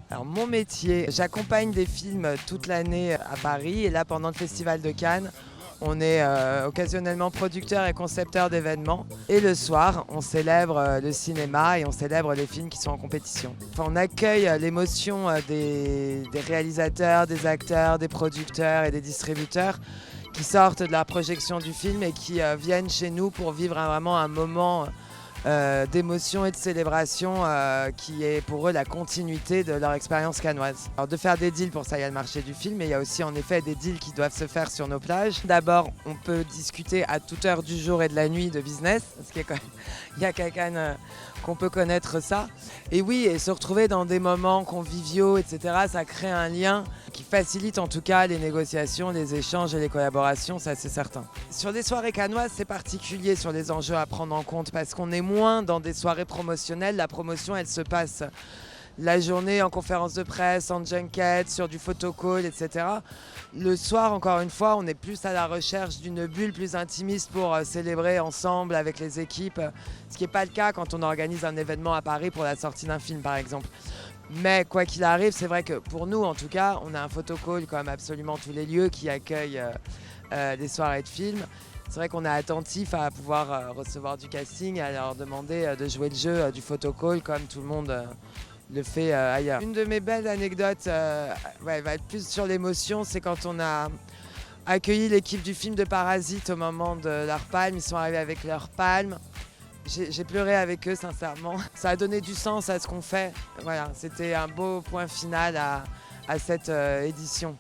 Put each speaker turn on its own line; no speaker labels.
Alors mon métier, j'accompagne des films toute l'année à Paris et là pendant le Festival de Cannes, on est occasionnellement producteur et concepteur d'événements. Et le soir, on célèbre le cinéma et on célèbre les films qui sont en compétition. Enfin, on accueille l'émotion des réalisateurs, des acteurs, des producteurs et des distributeurs qui sortent de la projection du film et qui viennent chez nous pour vivre vraiment un moment d'émotion et de célébration qui est pour eux la continuité de leur expérience cannoise. Alors de faire des deals, pour ça il y a le marché du film, mais il y a aussi en effet des deals qui doivent se faire sur nos plages. D'abord, on peut discuter à toute heure du jour et de la nuit de business, parce qu'il y a quand même, il y a qu'à Cannes qu'on peut connaître ça. Et oui, et se retrouver dans des moments conviviaux, etc., ça crée un lien qui facilite en tout cas les négociations, les échanges et les collaborations, ça c'est certain. Sur les soirées cannoises, c'est particulier sur les enjeux à prendre en compte parce qu'on est moins dans des soirées promotionnelles. La promotion, elle se passe la journée en conférence de presse, en junket, sur du photocall, etc. Le soir, encore une fois, on est plus à la recherche d'une bulle plus intimiste pour célébrer ensemble avec les équipes, ce qui n'est pas le cas quand on organise un événement à Paris pour la sortie d'un film, par exemple. Mais quoi qu'il arrive, c'est vrai que pour nous, en tout cas, on a un photocall comme absolument tous les lieux qui accueillent des soirées de films. C'est vrai qu'on est attentif à pouvoir recevoir du casting et à leur demander de jouer le jeu du photocall comme tout le monde le fait ailleurs. Une de mes belles anecdotes va être plus sur l'émotion, c'est quand on a accueilli l'équipe du film de Parasite au moment de leur palme. Ils sont arrivés avec leur palme. J'ai pleuré avec eux, sincèrement. Ça a donné du sens à ce qu'on fait. Voilà, c'était un beau point final à cette édition.